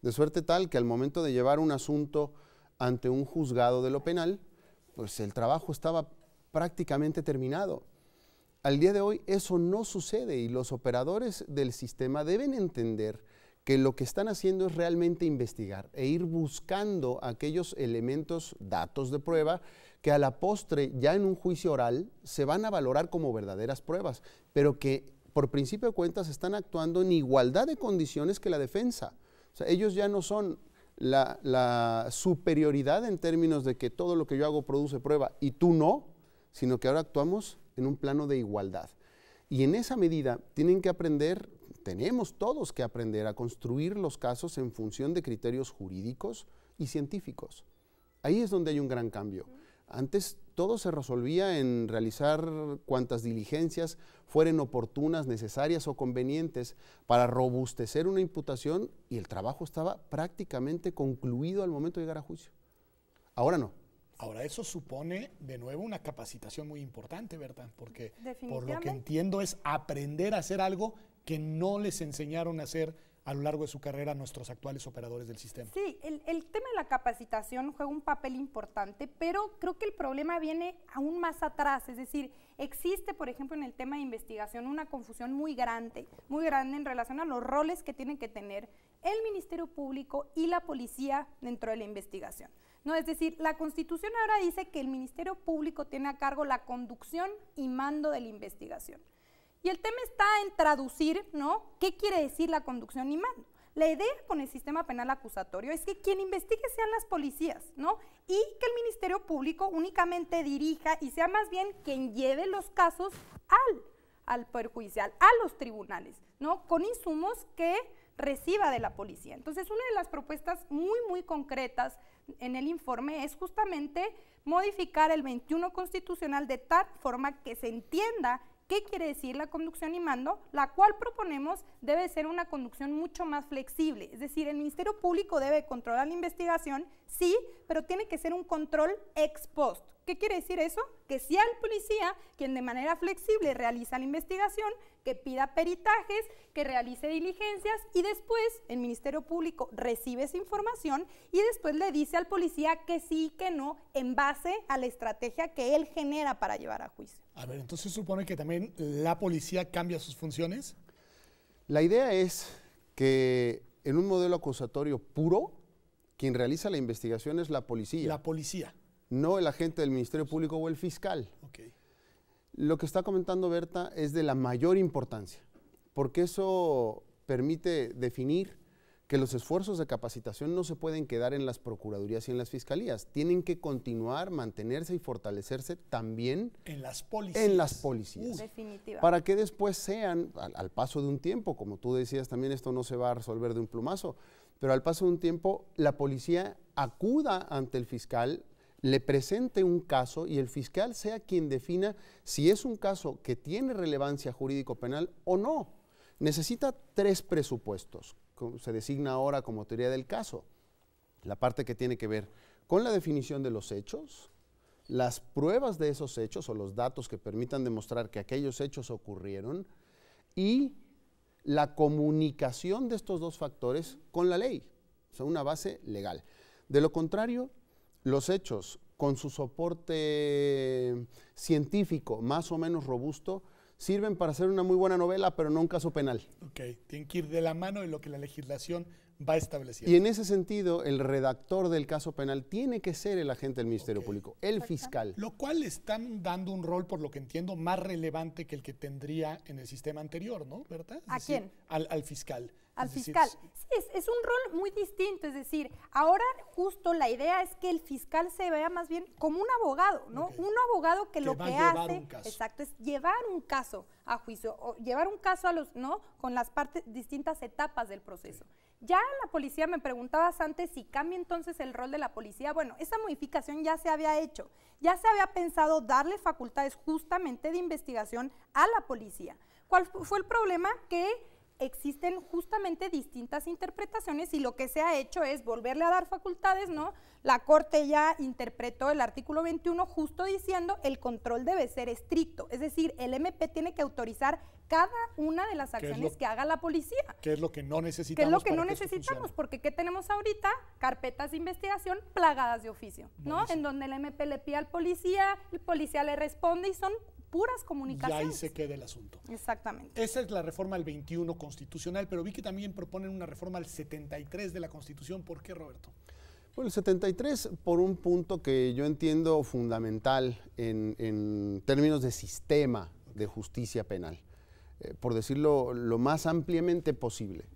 De suerte tal que al momento de llevar un asunto ante un juzgado de lo penal, pues el trabajo estaba prácticamente terminado. Al día de hoy eso no sucede, y los operadores del sistema deben entender que lo que están haciendo es realmente investigar e ir buscando aquellos elementos, datos de prueba, que a la postre, ya en un juicio oral, se van a valorar como verdaderas pruebas, pero que por principio de cuentas están actuando en igualdad de condiciones que la defensa. O sea, ellos ya no son la superioridad en términos de que todo lo que yo hago produce prueba y tú no, sino que ahora actuamos en un plano de igualdad. Y en esa medida tienen que aprender, tenemos todos que aprender a construir los casos en función de criterios jurídicos y científicos. Ahí es donde hay un gran cambio. Antes todo se resolvía en realizar cuantas diligencias fueran oportunas, necesarias o convenientes para robustecer una imputación, y el trabajo estaba prácticamente concluido al momento de llegar a juicio. Ahora no. Ahora eso supone de nuevo una capacitación muy importante, ¿verdad? Porque por lo que entiendo es aprender a hacer algo que no les enseñaron a hacer a lo largo de su carrera nuestros actuales operadores del sistema. Sí, el tema de la capacitación juega un papel importante, pero creo que el problema viene aún más atrás. Es decir, existe, por ejemplo, en el tema de investigación una confusión muy grande en relación a los roles que tienen que tener el Ministerio Público y la policía dentro de la investigación, ¿no? Es decir, la Constitución ahora dice que el Ministerio Público tiene a cargo la conducción y mando de la investigación. Y el tema está en traducir, ¿no? ¿Qué quiere decir la conducción y mando? La idea con el sistema penal acusatorio es que quien investigue sean las policías, ¿no? Y que el Ministerio Público únicamente dirija y sea más bien quien lleve los casos al Poder Judicial, a los tribunales, ¿no? Con insumos que reciba de la policía. Entonces, una de las propuestas muy concretas en el informe es justamente modificar el 21 constitucional de tal forma que se entienda ¿qué quiere decir la conducción y mando? La cual proponemos debe ser una conducción mucho más flexible. Es decir, el Ministerio Público debe controlar la investigación, sí, pero tiene que ser un control ex post. ¿Qué quiere decir eso? Que sea el policía quien de manera flexible realiza la investigación, que pida peritajes, que realice diligencias y después el Ministerio Público recibe esa información y después le dice al policía que sí, que no, en base a la estrategia que él genera para llevar a juicio. A ver, entonces supone que también la policía cambia sus funciones. La idea es que en un modelo acusatorio puro, quien realiza la investigación es la policía. La policía. No el agente del Ministerio Público o el fiscal. Okay. Lo que está comentando Berta es de la mayor importancia, porque eso permite definir que los esfuerzos de capacitación no se pueden quedar en las procuradurías y en las fiscalías, tienen que continuar, mantenerse y fortalecerse también en las policías. Definitivamente. Para que después sean, al paso de un tiempo, como tú decías también, esto no se va a resolver de un plumazo, pero al paso de un tiempo la policía acuda ante el fiscal, le presente un caso y el fiscal sea quien defina si es un caso que tiene relevancia jurídico-penal o no. Necesita 3 presupuestos, como se designa ahora como teoría del caso. La parte que tiene que ver con la definición de los hechos, las pruebas de esos hechos o los datos que permitan demostrar que aquellos hechos ocurrieron y la comunicación de estos 2 factores con la ley, o sea, una base legal. De lo contrario, los hechos con su soporte científico más o menos robusto sirven para hacer una muy buena novela, pero no un caso penal. Ok, tienen que ir de la mano de lo que la legislación va estableciendo. Y en ese sentido, el redactor del caso penal tiene que ser el agente del Ministerio Público, el fiscal. Lo cual le están dando un rol, por lo que entiendo, más relevante que el que tendría en el sistema anterior, ¿no? ¿Verdad? ¿A quién? Al fiscal. Al fiscal. Sí, es un rol muy distinto, es decir, ahora justo la idea es que el fiscal se vea más bien como un abogado, ¿no? Okay. Un abogado que lo va que a llevar hace, un caso. exacto, es llevar un caso a juicio, o llevar un caso a los, ¿no? Con las distintas etapas del proceso. Sí. Ya la policía, me preguntabas antes si cambia entonces el rol de la policía. Bueno, esa modificación ya se había hecho, ya se había pensado darle facultades justamente de investigación a la policía. ¿Cuál fue el problema? Que existen justamente distintas interpretaciones y lo que se ha hecho es volverle a dar facultades, ¿no? La Corte ya interpretó el artículo 21 justo diciendo el control debe ser estricto, es decir, el MP tiene que autorizar cada una de las acciones que haga la policía. ¿Qué es lo que no necesitamos? ¿Qué es lo que no necesitamos? Porque ¿qué tenemos ahorita? Carpetas de investigación plagadas de oficio, ¿no? Buenísimo. En donde el MP le pide al policía, el policía le responde y son puras comunicaciones. Y ahí se queda el asunto. Exactamente. Esa es la reforma al 21 constitucional, pero vi que también proponen una reforma al 73 de la Constitución. ¿Por qué, Roberto? Bueno, el 73 por un punto que yo entiendo fundamental en términos de sistema de justicia penal, por decirlo lo más ampliamente posible,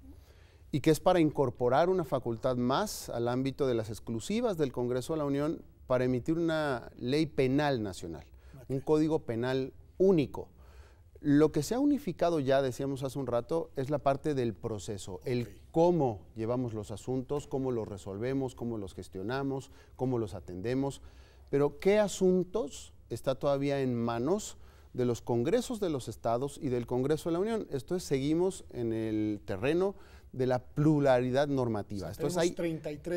y que es para incorporar una facultad más al ámbito de las exclusivas del Congreso de la Unión para emitir una ley penal nacional. Un código penal único. Lo que se ha unificado ya, decíamos hace un rato, es la parte del proceso, el cómo llevamos los asuntos, cómo los resolvemos, cómo los gestionamos, cómo los atendemos, pero qué asuntos está todavía en manos de los congresos de los estados y del Congreso de la Unión. Esto es, seguimos en el terreno de la pluralidad normativa. O sea, entonces hay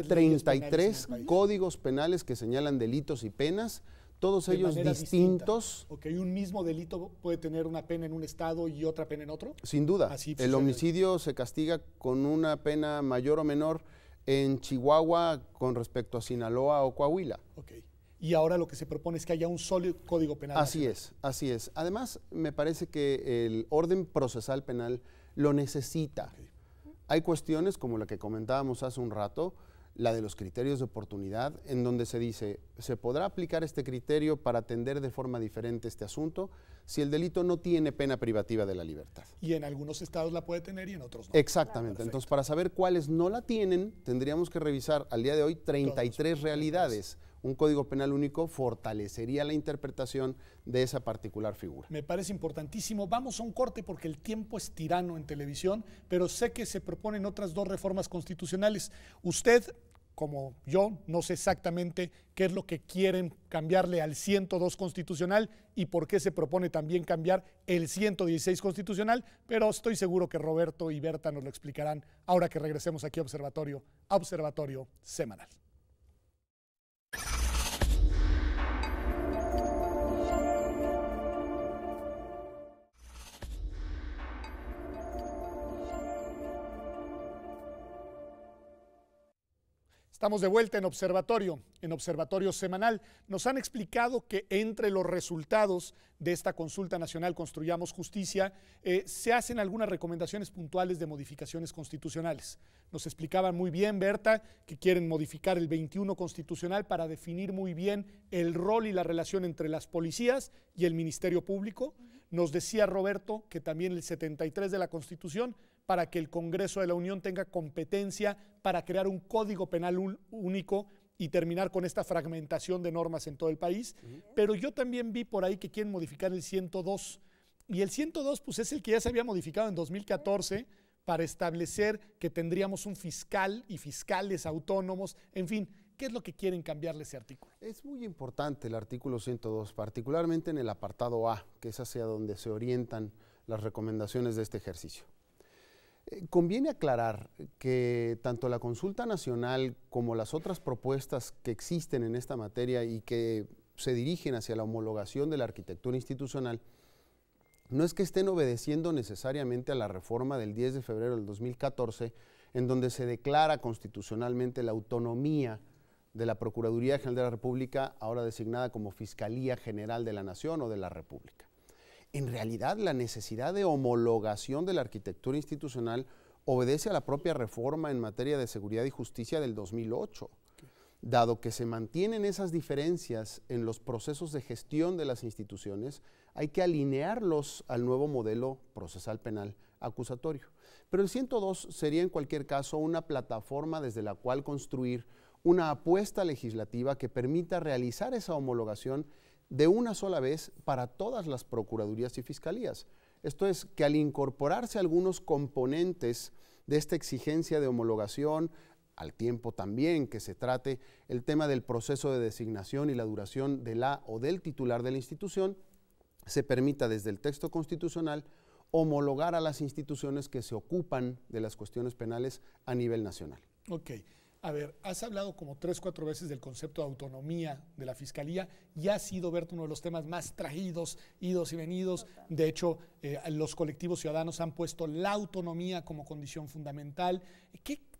33 códigos penales que señalan delitos y penas, todos ellos distintos. ¿O que un mismo delito puede tener una pena en un estado y otra pena en otro? Sin duda. El homicidio se castiga con una pena mayor o menor en Chihuahua con respecto a Sinaloa o Coahuila. Ok. Y ahora lo que se propone es que haya un solo código penal. Así es, así es. Además, me parece que el orden procesal penal lo necesita. Okay. Hay cuestiones como la que comentábamos hace un rato, la de los criterios de oportunidad, en donde se dice, se podrá aplicar este criterio para atender de forma diferente este asunto si el delito no tiene pena privativa de la libertad. Y en algunos estados la puede tener y en otros no. Exactamente. Claro, entonces, para saber cuáles no la tienen, tendríamos que revisar al día de hoy 33 realidades. Un código penal único fortalecería la interpretación de esa particular figura. Me parece importantísimo. Vamos a un corte porque el tiempo es tirano en televisión, pero sé que se proponen otras 2 reformas constitucionales. Usted, como yo, no sé exactamente qué es lo que quieren cambiarle al 102 constitucional y por qué se propone también cambiar el 116 constitucional, pero estoy seguro que Roberto y Berta nos lo explicarán ahora que regresemos aquí a Observatorio Semanal. Estamos de vuelta en Observatorio Semanal. Nos han explicado que entre los resultados de esta consulta nacional Construyamos Justicia se hacen algunas recomendaciones puntuales de modificaciones constitucionales. Nos explicaban muy bien, Berta, que quieren modificar el 21 constitucional para definir muy bien el rol y la relación entre las policías y el Ministerio Público. Nos decía Roberto que también el 73 de la Constitución para que el Congreso de la Unión tenga competencia para crear un código penal único y terminar con esta fragmentación de normas en todo el país. Pero yo también vi por ahí que quieren modificar el 102. Y el 102 pues es el que ya se había modificado en 2014 para establecer que tendríamos un fiscal y fiscales autónomos. En fin, ¿qué es lo que quieren cambiarle ese artículo? Es muy importante el artículo 102, particularmente en el apartado A, que es hacia donde se orientan las recomendaciones de este ejercicio. Conviene aclarar que tanto la consulta nacional como las otras propuestas que existen en esta materia y que se dirigen hacia la homologación de la arquitectura institucional, no es que estén obedeciendo necesariamente a la reforma del 10 de febrero del 2014, en donde se declara constitucionalmente la autonomía de la Procuraduría General de la República, ahora designada como Fiscalía General de la Nación o de la República. En realidad, la necesidad de homologación de la arquitectura institucional obedece a la propia reforma en materia de seguridad y justicia del 2008. Dado que se mantienen esas diferencias en los procesos de gestión de las instituciones, hay que alinearlos al nuevo modelo procesal penal acusatorio. Pero el 102 sería en cualquier caso una plataforma desde la cual construir una apuesta legislativa que permita realizar esa homologación de una sola vez para todas las procuradurías y fiscalías. Esto es, que al incorporarse algunos componentes de esta exigencia de homologación, al tiempo también que se trate el tema del proceso de designación y la duración de la o del titular de la institución, se permita desde el texto constitucional homologar a las instituciones que se ocupan de las cuestiones penales a nivel nacional. Ok. A ver, has hablado como 3 o 4 veces del concepto de autonomía de la Fiscalía y ha sido, Berta, uno de los temas más traídos, idos y venidos. De hecho, los colectivos ciudadanos han puesto la autonomía como condición fundamental.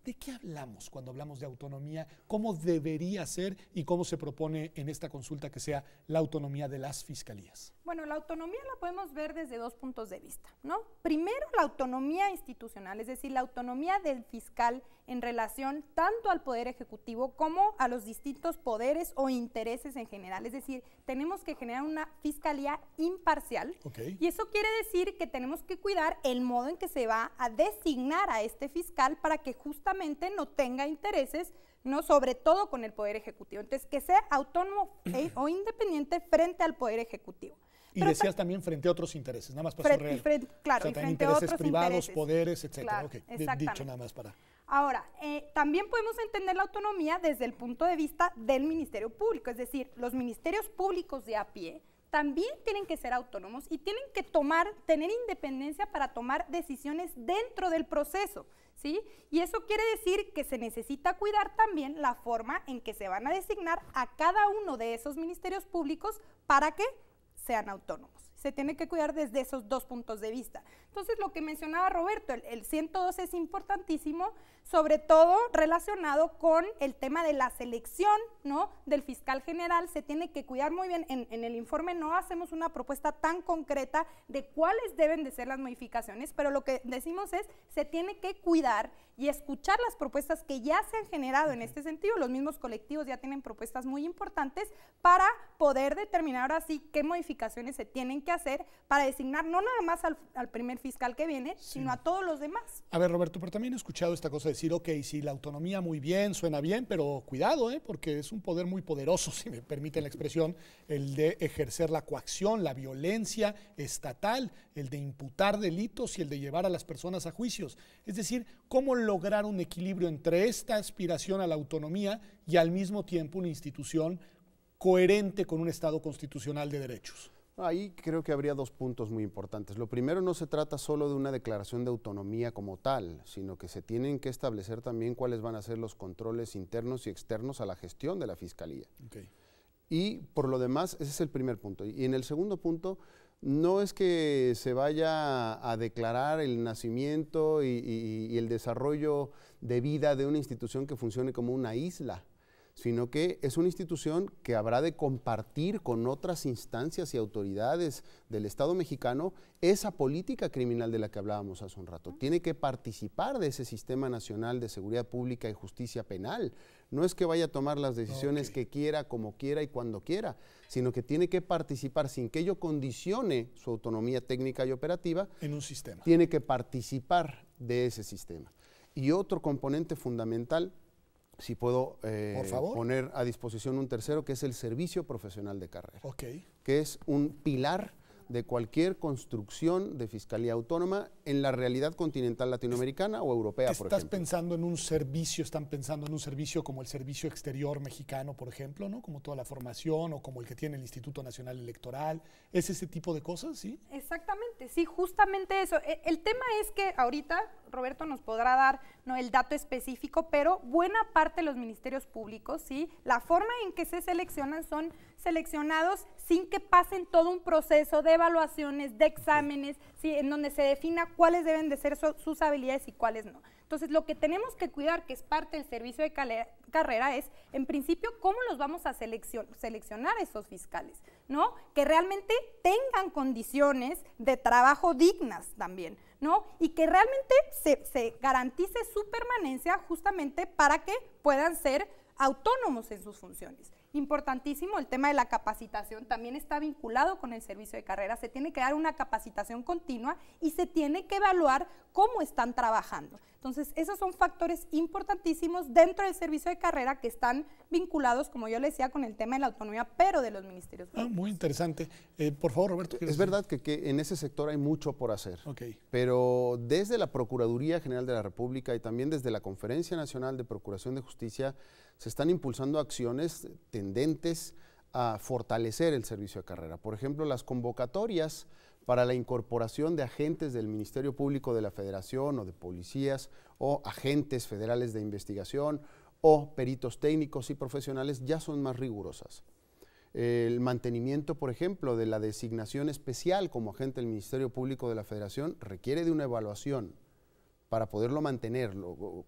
¿De qué hablamos cuando hablamos de autonomía? ¿Cómo debería ser y cómo se propone en esta consulta que sea la autonomía de las fiscalías? Bueno, la autonomía la podemos ver desde 2 puntos de vista, ¿no? Primero, la autonomía institucional, es decir, la autonomía del fiscal en relación tanto al Poder Ejecutivo como a los distintos poderes o intereses en general. Es decir, tenemos que generar una fiscalía imparcial y eso quiere decir que tenemos que cuidar el modo en que se va a designar a este fiscal para que justamente no tenga intereses, no, sobre todo con el Poder Ejecutivo. Entonces, que sea autónomo o independiente frente al Poder Ejecutivo. Y decías también frente a otros intereses, nada más para subrayar. Claro, o sea, y frente intereses a otros privados, intereses. poderes, etcétera. Claro, Okay. exactamente. Dicho nada más para... Ahora, también podemos entender la autonomía desde el punto de vista del Ministerio Público, es decir, los ministerios públicos de a pie también tienen que ser autónomos y tienen que tener independencia para tomar decisiones dentro del proceso, ¿sí? Y eso quiere decir que se necesita cuidar también la forma en que se van a designar a cada uno de esos ministerios públicos para que sean autónomos. Se tiene que cuidar desde esos 2 puntos de vista. Entonces, lo que mencionaba Roberto, el 102 es importantísimo, sobre todo relacionado con el tema de la selección, ¿no?, del fiscal general. Se tiene que cuidar muy bien. En el informe no hacemos una propuesta tan concreta de cuáles deben de ser las modificaciones, pero lo que decimos es, se tiene que cuidar y escuchar las propuestas que ya se han generado en este sentido. Los mismos colectivos ya tienen propuestas muy importantes para poder determinar ahora sí qué modificaciones se tienen que hacer para designar no nada más al primer fiscal que viene, sino a todos los demás. A ver, Roberto, pero también he escuchado esta cosa de decir, ok, sí, la autonomía muy bien, suena bien, pero cuidado, porque es un poder muy poderoso, si me permiten la expresión, el de ejercer la coacción, la violencia estatal, el de imputar delitos y el de llevar a las personas a juicios. Es decir, ¿cómo lograr un equilibrio entre esta aspiración a la autonomía y al mismo tiempo una institución coherente con un Estado constitucional de derechos? Ahí creo que habría 2 puntos muy importantes. Lo primero, no se trata solo de una declaración de autonomía como tal, sino que se tienen que establecer también cuáles van a ser los controles internos y externos a la gestión de la Fiscalía. Y por lo demás, ese es el primer punto. Y en el segundo punto, no es que se vaya a declarar el nacimiento y el desarrollo de vida de una institución que funcione como una isla, sino que es una institución que habrá de compartir con otras instancias y autoridades del Estado mexicano esa política criminal de la que hablábamos hace un rato. Tiene que participar de ese Sistema Nacional de Seguridad Pública y Justicia Penal. No es que vaya a tomar las decisiones que quiera, como quiera y cuando quiera, sino que tiene que participar sin que ello condicione su autonomía técnica y operativa. En un sistema. Tiene que participar de ese sistema. Y otro componente fundamental, si puedo poner a disposición un tercero, que es el servicio profesional de carrera, que es un pilar de cualquier construcción de fiscalía autónoma en la realidad continental latinoamericana o europea, por ejemplo. ¿Estás pensando en un servicio, están pensando en un servicio como el Servicio Exterior Mexicano, por ejemplo, ¿no? Como toda la formación o como el que tiene el Instituto Nacional Electoral? ¿Es ese tipo de cosas, sí? Exactamente, sí, justamente eso. El tema es que ahorita Roberto nos podrá dar, ¿no?, el dato específico, pero buena parte de los ministerios públicos, ¿sí?, la forma en que se seleccionan son seleccionados sin que pasen todo un proceso de evaluaciones, de exámenes, ¿sí?, en donde se defina cuáles deben de ser sus habilidades y cuáles no. Entonces, lo que tenemos que cuidar, que es parte del servicio de carrera, es, en principio, cómo los vamos a seleccionar esos fiscales, ¿no? Que realmente tengan condiciones de trabajo dignas también, ¿no? Y que realmente se garantice su permanencia justamente para que puedan ser autónomos en sus funciones. Importantísimo, el tema de la capacitación también está vinculado con el servicio de carrera. Se tiene que dar una capacitación continua y se tiene que evaluar cómo están trabajando. Entonces, esos son factores importantísimos dentro del servicio de carrera que están vinculados, como yo le decía, con el tema de la autonomía, pero de los ministerios públicos. Muy interesante. Por favor, Roberto. Es verdad que en ese sector hay mucho por hacer, pero desde la Procuraduría General de la República y también desde la Conferencia Nacional de Procuración de Justicia se están impulsando acciones tendentes a fortalecer el servicio de carrera. Por ejemplo, las convocatorias para la incorporación de agentes del Ministerio Público de la Federación o de policías o agentes federales de investigación o peritos técnicos y profesionales ya son más rigurosas. El mantenimiento, por ejemplo, de la designación especial como agente del Ministerio Público de la Federación requiere de una evaluación para poderlo mantener,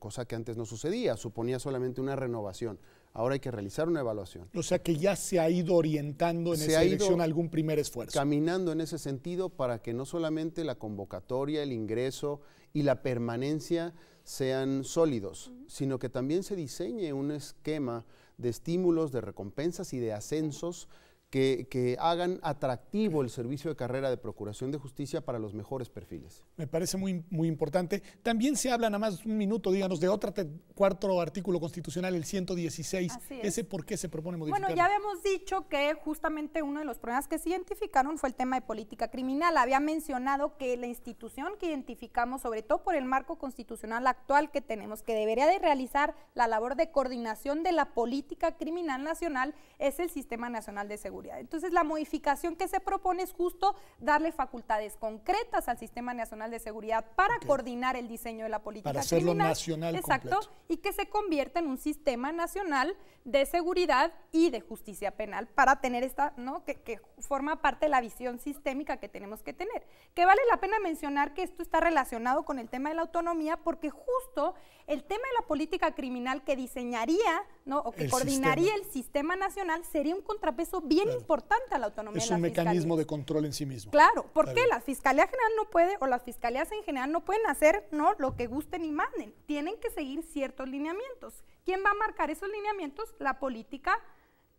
cosa que antes no sucedía, suponía solamente una renovación. Ahora hay que realizar una evaluación. O sea que ya se ha ido orientando en esa dirección algún primer esfuerzo. Caminando en ese sentido para que no solamente la convocatoria, el ingreso y la permanencia sean sólidos, sino que también se diseñe un esquema de estímulos, de recompensas y de ascensos que hagan atractivo el servicio de carrera de Procuración de Justicia para los mejores perfiles. Me parece muy importante. También se habla, nada más un minuto, díganos, de otro cuarto artículo constitucional, el 116. ¿Ese por qué se propone modificarlo? Bueno, ya habíamos dicho que justamente uno de los problemas que se identificaron fue el tema de política criminal. Había mencionado que la institución que identificamos, sobre todo por el marco constitucional actual que tenemos, que debería de realizar la labor de coordinación de la política criminal nacional, es el Sistema Nacional de Seguridad. Entonces, la modificación que se propone es justo darle facultades concretas al Sistema Nacional de Seguridad para coordinar el diseño de la política criminal. Para hacerlo nacional completo. Y que se convierta en un Sistema Nacional de Seguridad y de Justicia Penal para tener esta, ¿no?, que forma parte de la visión sistémica que tenemos que tener. Que vale la pena mencionar que esto está relacionado con el tema de la autonomía porque justo el tema de la política criminal que diseñaría, ¿no?, o que coordinaría el Sistema Nacional sería un contrapeso bien importante a la autonomía de las fiscalías. Es un mecanismo de control en sí mismo. Claro, porque la Fiscalía General no puede, o las fiscalías en general no pueden hacer, ¿no?, lo que gusten y manden. Tienen que seguir ciertos lineamientos. ¿Quién va a marcar esos lineamientos? La política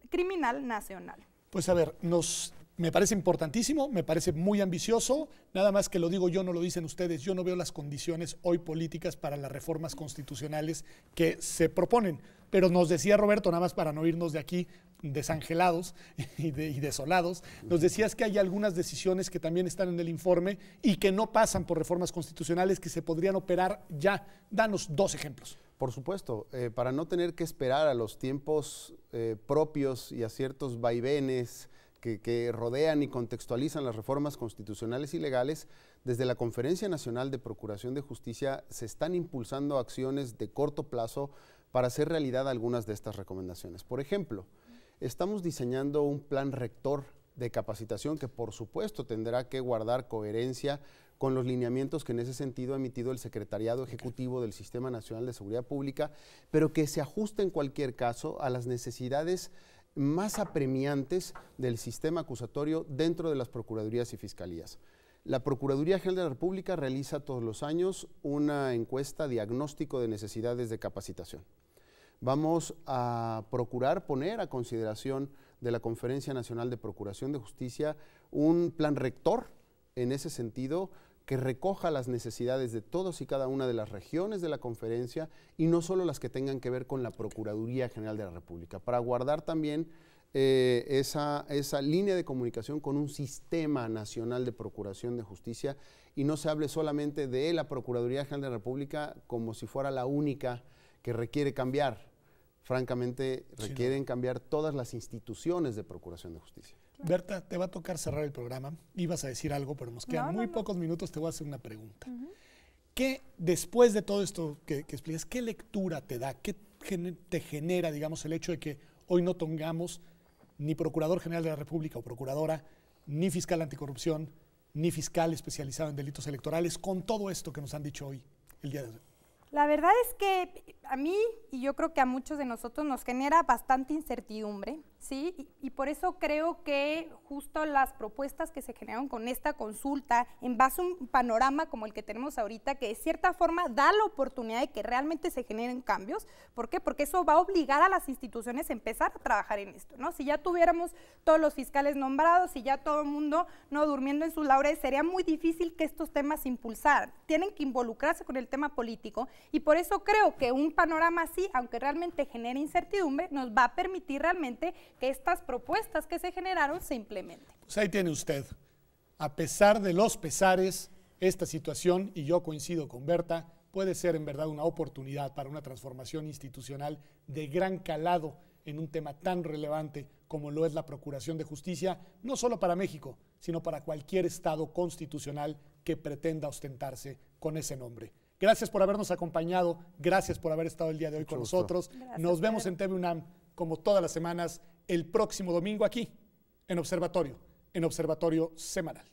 criminal nacional. Pues a ver, me parece importantísimo, me parece muy ambicioso, nada más que lo digo yo, no lo dicen ustedes, yo no veo las condiciones hoy políticas para las reformas constitucionales que se proponen. Pero nos decía Roberto, nada más para no irnos de aquí desangelados y desolados, nos decías que hay algunas decisiones que también están en el informe y que no pasan por reformas constitucionales que se podrían operar ya. Danos 2 ejemplos. Por supuesto, para no tener que esperar a los tiempos propios y a ciertos vaivenes que rodean y contextualizan las reformas constitucionales y legales, desde la Conferencia Nacional de Procuración de Justicia se están impulsando acciones de corto plazo para hacer realidad algunas de estas recomendaciones. Por ejemplo, estamos diseñando un plan rector de capacitación que por supuesto tendrá que guardar coherencia con los lineamientos que en ese sentido ha emitido el Secretariado Ejecutivo del Sistema Nacional de Seguridad Pública, pero que se ajuste en cualquier caso a las necesidades más apremiantes del sistema acusatorio dentro de las Procuradurías y Fiscalías. La Procuraduría General de la República realiza todos los años una encuesta diagnóstico de necesidades de capacitación. Vamos a procurar poner a consideración de la Conferencia Nacional de Procuración de Justicia un plan rector en ese sentido que recoja las necesidades de todos y cada una de las regiones de la conferencia y no solo las que tengan que ver con la Procuraduría General de la República, para guardar también esa línea de comunicación con un sistema nacional de procuración de justicia y no se hable solamente de la Procuraduría General de la República como si fuera la única que requiere cambiar. Francamente, requieren cambiar todas las instituciones de procuración de justicia. Berta, te va a tocar cerrar el programa. Ibas a decir algo, pero nos quedan muy pocos minutos. Te voy a hacer una pregunta. ¿Qué, después de todo esto que explicas, qué lectura te da? ¿Qué te genera, digamos, el hecho de que hoy no tengamos ni Procurador General de la República o Procuradora, ni Fiscal Anticorrupción, ni Fiscal especializado en delitos electorales, con todo esto que nos han dicho hoy, el día de hoy? La verdad es que a mí, y yo creo que a muchos de nosotros, nos genera bastante incertidumbre, ¿sí? Y por eso creo que justo las propuestas que se generaron con esta consulta, en base a un panorama como el que tenemos ahorita, que de cierta forma da la oportunidad de que realmente se generen cambios. ¿Por qué? Porque eso va a obligar a las instituciones a empezar a trabajar en esto, ¿no? Si ya tuviéramos todos los fiscales nombrados, si ya todo el mundo no durmiendo en sus laureles, sería muy difícil que estos temas se impulsaran. Tienen que involucrarse con el tema político y por eso creo que un panorama así, aunque realmente genere incertidumbre, nos va a permitir realmente que estas propuestas que se generaron se implementen. Pues ahí tiene usted. A pesar de los pesares, esta situación, y yo coincido con Berta, puede ser en verdad una oportunidad para una transformación institucional de gran calado en un tema tan relevante como lo es la Procuración de Justicia, no solo para México, sino para cualquier Estado constitucional que pretenda ostentarse con ese nombre. Gracias por habernos acompañado, gracias por haber estado el día de hoy con nosotros. Gracias, Nos vemos en TV UNAM, como todas las semanas, el próximo domingo aquí, en Observatorio Semanal.